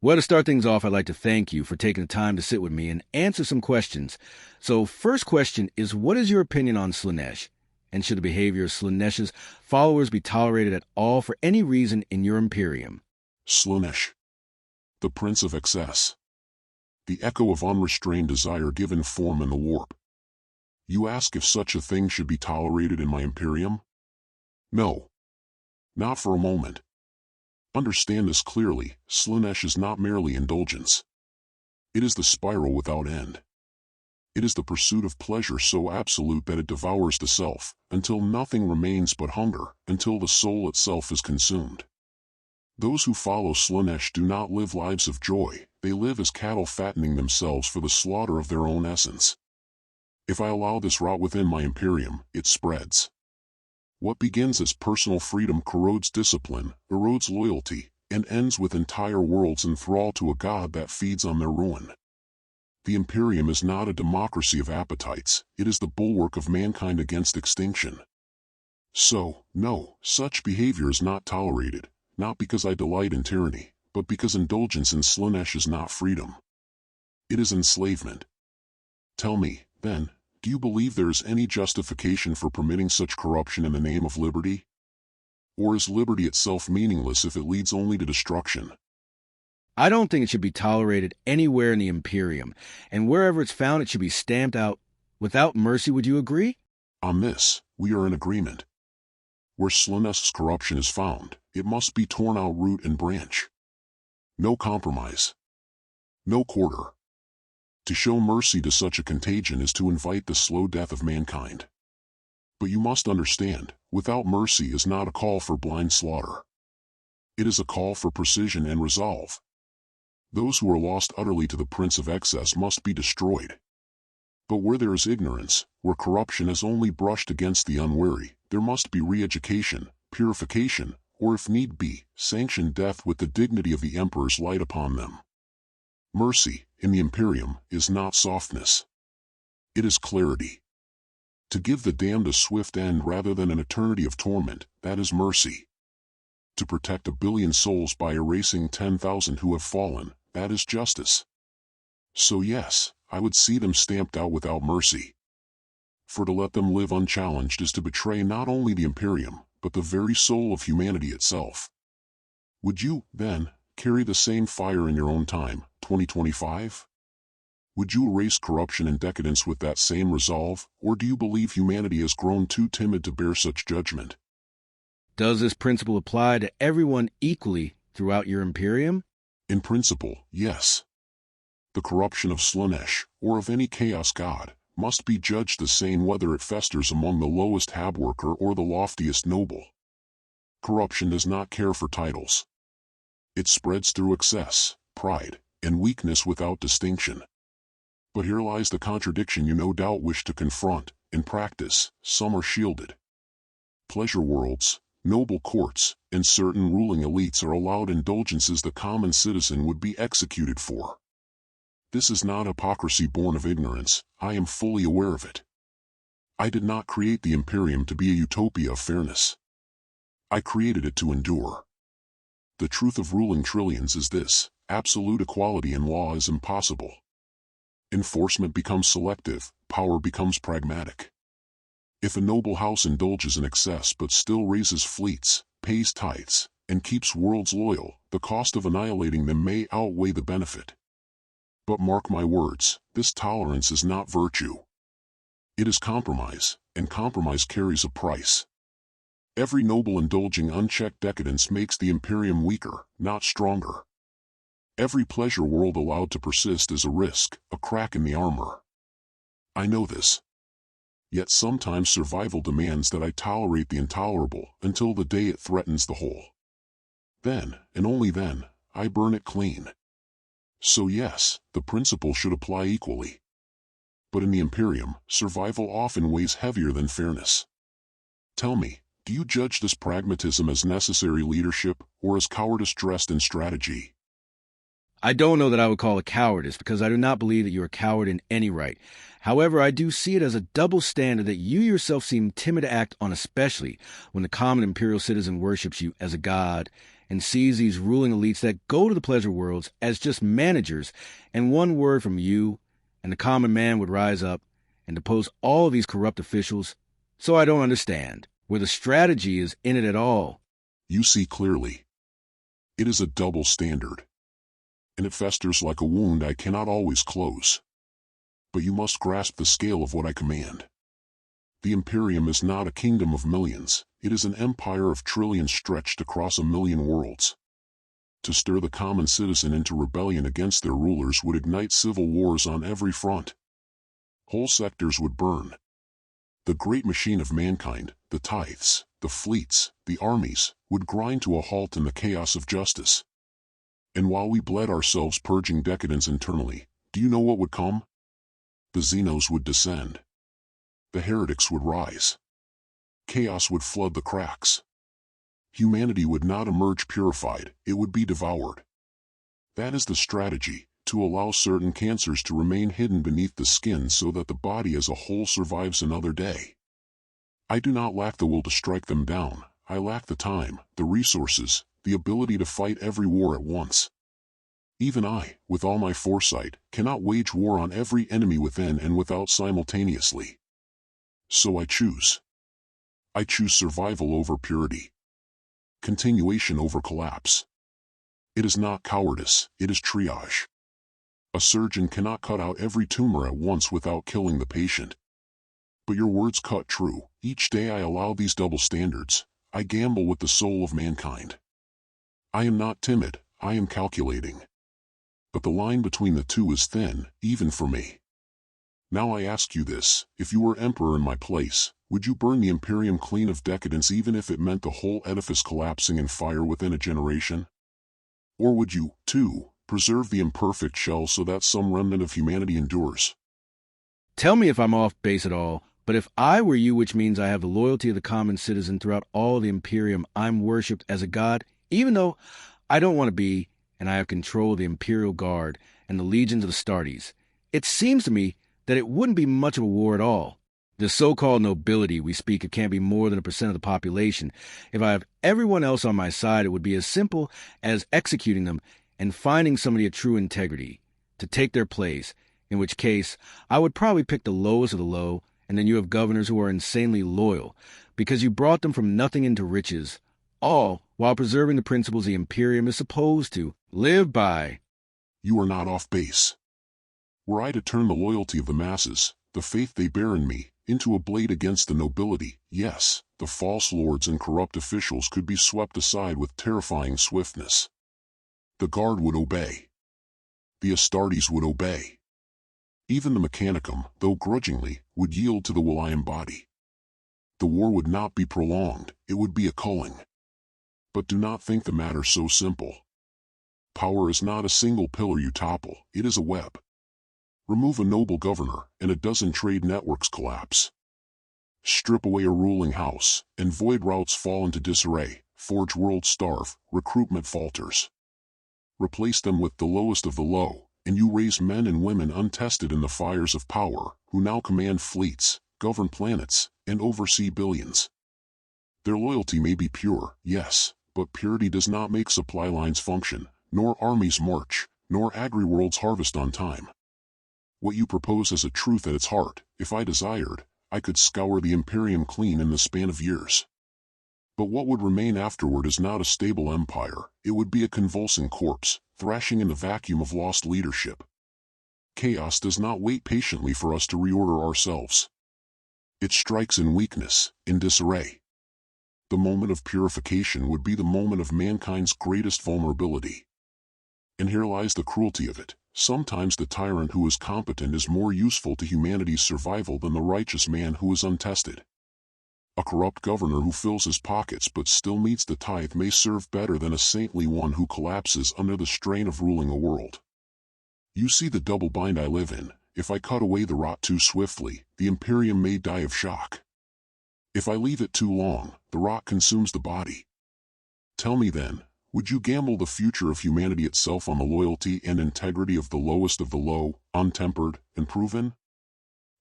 Well, to start things off, I'd like to thank you for taking the time to sit with me and answer some questions. So, first question is, what is your opinion on Slaanesh? And should the behavior of Slaanesh's followers be tolerated at all for any reason in your Imperium? Slaanesh, the prince of excess. The echo of unrestrained desire given form in the warp. You ask if such a thing should be tolerated in my Imperium? No. Not for a moment. Understand this clearly, Slaanesh is not merely indulgence. It is the spiral without end. It is the pursuit of pleasure so absolute that it devours the self, until nothing remains but hunger, until the soul itself is consumed. Those who follow Slaanesh do not live lives of joy, they live as cattle fattening themselves for the slaughter of their own essence. If I allow this rot within my Imperium, it spreads. What begins as personal freedom corrodes discipline, erodes loyalty, and ends with entire worlds in thrall to a god that feeds on their ruin. The Imperium is not a democracy of appetites, it is the bulwark of mankind against extinction. So, no, such behavior is not tolerated, not because I delight in tyranny, but because indulgence in Slaanesh is not freedom. It is enslavement. Tell me, then, do you believe there is any justification for permitting such corruption in the name of liberty? Or is liberty itself meaningless if it leads only to destruction? I don't think it should be tolerated anywhere in the Imperium, and wherever it's found it should be stamped out without mercy. Would you agree? On this, we are in agreement. Where Slaanesh's corruption is found, it must be torn out root and branch. No compromise. No quarter. To show mercy to such a contagion is to invite the slow death of mankind. But you must understand, without mercy is not a call for blind slaughter. It is a call for precision and resolve. Those who are lost utterly to the prince of excess must be destroyed. But where there is ignorance, where corruption has only brushed against the unwary, there must be re-education, purification, or if need be, sanctioned death with the dignity of the emperor's light upon them. Mercy, in the Imperium, is not softness. It is clarity. To give the damned a swift end rather than an eternity of torment, that is mercy. To protect 1 billion souls by erasing 10,000 who have fallen, that is justice. So yes, I would see them stamped out without mercy. For to let them live unchallenged is to betray not only the Imperium, but the very soul of humanity itself. Would you, then, carry the same fire in your own time, 2025? Would you erase corruption and decadence with that same resolve, or do you believe humanity has grown too timid to bear such judgment? Does this principle apply to everyone equally throughout your Imperium? In principle, yes. The corruption of Slaanesh, or of any chaos god, must be judged the same whether it festers among the lowest habworker or the loftiest noble. Corruption does not care for titles. It spreads through excess, pride, and weakness without distinction. But here lies the contradiction you no doubt wish to confront. In practice, some are shielded. Pleasure worlds, noble courts, and certain ruling elites are allowed indulgences the common citizen would be executed for. This is not hypocrisy born of ignorance, I am fully aware of it. I did not create the Imperium to be a utopia of fairness. I created it to endure. The truth of ruling trillions is this: absolute equality in law is impossible. Enforcement becomes selective, power becomes pragmatic. If a noble house indulges in excess but still raises fleets, pays tithes, and keeps worlds loyal, the cost of annihilating them may outweigh the benefit. But mark my words, this tolerance is not virtue. It is compromise, and compromise carries a price. Every noble indulging unchecked decadence makes the Imperium weaker, not stronger. Every pleasure world allowed to persist is a risk, a crack in the armor. I know this. Yet sometimes survival demands that I tolerate the intolerable until the day it threatens the whole. Then, and only then, I burn it clean. So yes, the principle should apply equally. But in the Imperium, survival often weighs heavier than fairness. Tell me, do you judge this pragmatism as necessary leadership, or as cowardice dressed in strategy? I don't know that I would call it cowardice, because I do not believe that you are a coward in any right. However, I do see it as a double standard that you yourself seem timid to act on, especially when the common imperial citizen worships you as a god and sees these ruling elites that go to the pleasure worlds as just managers, and one word from you, and the common man would rise up and depose all of these corrupt officials. So I don't understand where the strategy is in it at all. You see clearly. It is a double standard, and it festers like a wound I cannot always close. But you must grasp the scale of what I command. The Imperium is not a kingdom of millions, it is an empire of trillions stretched across 1,000,000 worlds. To stir the common citizen into rebellion against their rulers would ignite civil wars on every front. Whole sectors would burn. The great machine of mankind, the tithes, the fleets, the armies, would grind to a halt in the chaos of justice. And while we bled ourselves purging decadence internally, do you know what would come? The Xenos would descend. The heretics would rise. Chaos would flood the cracks. Humanity would not emerge purified, it would be devoured. That is the strategy, to allow certain cancers to remain hidden beneath the skin so that the body as a whole survives another day. I do not lack the will to strike them down, I lack the time, the resources, the ability to fight every war at once. Even I, with all my foresight, cannot wage war on every enemy within and without simultaneously. So I choose. I choose survival over purity. Continuation over collapse. It is not cowardice, it is triage. A surgeon cannot cut out every tumor at once without killing the patient. But your words cut true. Each day I allow these double standards. I gamble with the soul of mankind. I am not timid, I am calculating. But the line between the two is thin, even for me. Now I ask you this, if you were emperor in my place, would you burn the Imperium clean of decadence even if it meant the whole edifice collapsing in fire within a generation? Or would you, too, preserve the imperfect shell so that some remnant of humanity endures? Tell me if I'm off base at all, but if I were you, which means I have the loyalty of the common citizen throughout all the Imperium, I'm worshipped as a god, even though I don't want to be, and I have control of the Imperial Guard and the legions of Astartes. It seems to me that it wouldn't be much of a war at all. The so-called nobility we speak of can't be more than 1% of the population. If I have everyone else on my side, it would be as simple as executing them and finding somebody of true integrity to take their place, in which case I would probably pick the lowest of the low, and then you have governors who are insanely loyal, because you brought them from nothing into riches, all while preserving the principles the Imperium is supposed to live by. You are not off base. Were I to turn the loyalty of the masses, the faith they bear in me, into a blade against the nobility, yes, the false lords and corrupt officials could be swept aside with terrifying swiftness. The guard would obey. The Astartes would obey. Even the Mechanicum, though grudgingly, would yield to the will I embody. The war would not be prolonged, it would be a culling. But do not think the matter so simple. Power is not a single pillar you topple, it is a web. Remove a noble governor, and a dozen trade networks collapse. Strip away a ruling house, and void routes fall into disarray, forge worlds starve, recruitment falters. Replace them with the lowest of the low, and you raise men and women untested in the fires of power, who now command fleets, govern planets, and oversee billions. Their loyalty may be pure, yes, but purity does not make supply lines function, nor armies march, nor agri-worlds harvest on time. What you propose has a truth at its heart. If I desired, I could scour the Imperium clean in the span of years. But what would remain afterward is not a stable empire, it would be a convulsing corpse, thrashing in the vacuum of lost leadership. Chaos does not wait patiently for us to reorder ourselves. It strikes in weakness, in disarray. The moment of purification would be the moment of mankind's greatest vulnerability. And here lies the cruelty of it. Sometimes the tyrant who is competent is more useful to humanity's survival than the righteous man who is untested. A corrupt governor who fills his pockets but still meets the tithe may serve better than a saintly one who collapses under the strain of ruling a world. You see the double bind I live in. If I cut away the rot too swiftly, the Imperium may die of shock. If I leave it too long, the rot consumes the body. Tell me then, would you gamble the future of humanity itself on the loyalty and integrity of the lowest of the low, untempered, and proven?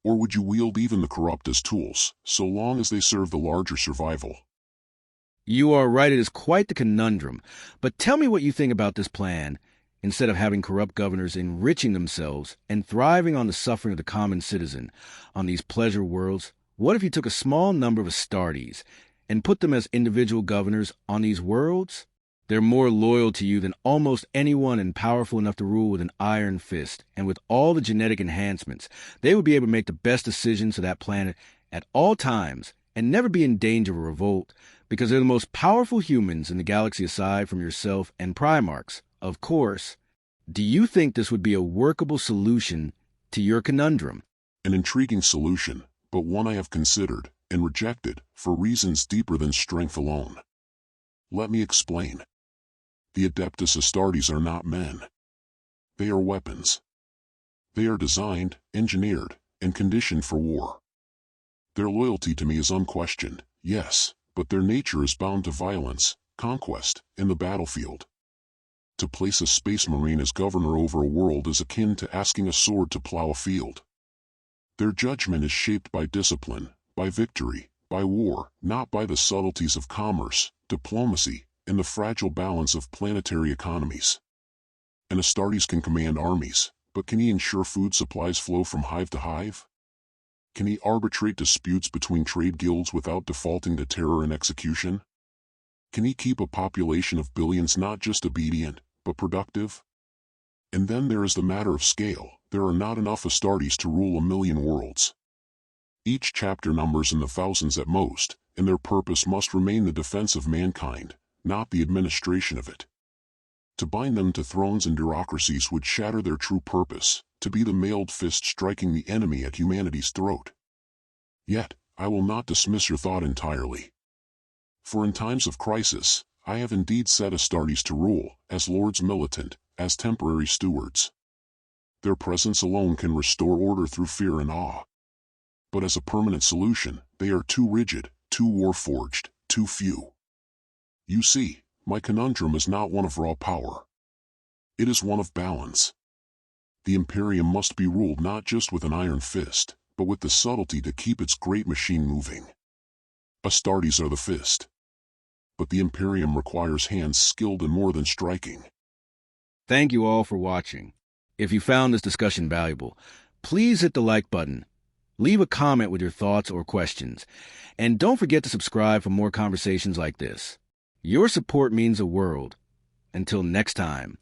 Or would you wield even the corrupt as tools, so long as they serve the larger survival? You are right, it is quite the conundrum. But tell me what you think about this plan. Instead of having corrupt governors enriching themselves and thriving on the suffering of the common citizen on these pleasure worlds, what if you took a small number of Astartes and put them as individual governors on these worlds? They're more loyal to you than almost anyone and powerful enough to rule with an iron fist. And with all the genetic enhancements, they would be able to make the best decisions for that planet at all times and never be in danger of a revolt because they're the most powerful humans in the galaxy aside from yourself and Primarchs, of course. Do you think this would be a workable solution to your conundrum? An intriguing solution, but one I have considered and rejected for reasons deeper than strength alone. Let me explain. The Adeptus Astartes are not men. They are weapons. They are designed, engineered, and conditioned for war. Their loyalty to me is unquestioned, yes, but their nature is bound to violence, conquest, in the battlefield. To place a space marine as governor over a world is akin to asking a sword to plow a field. Their judgment is shaped by discipline, by victory, by war, not by the subtleties of commerce, diplomacy, and the fragile balance of planetary economies. An Astartes can command armies, but can he ensure food supplies flow from hive to hive? Can he arbitrate disputes between trade guilds without defaulting to terror and execution? Can he keep a population of billions not just obedient, but productive? And then there is the matter of scale. There are not enough Astartes to rule 1,000,000 worlds. Each chapter numbers in the thousands at most, and their purpose must remain the defense of mankind, not the administration of it. To bind them to thrones and bureaucracies would shatter their true purpose, to be the mailed fist striking the enemy at humanity's throat. Yet, I will not dismiss your thought entirely. For in times of crisis, I have indeed set Astartes to rule, as lords militant, as temporary stewards. Their presence alone can restore order through fear and awe. But as a permanent solution, they are too rigid, too war-forged, too few. You see, my conundrum is not one of raw power. It is one of balance. The Imperium must be ruled not just with an iron fist, but with the subtlety to keep its great machine moving. Astartes are the fist. But the Imperium requires hands skilled in more than striking. Thank you all for watching. If you found this discussion valuable, please hit the like button. Leave a comment with your thoughts or questions. And don't forget to subscribe for more conversations like this. Your support means the world. Until next time.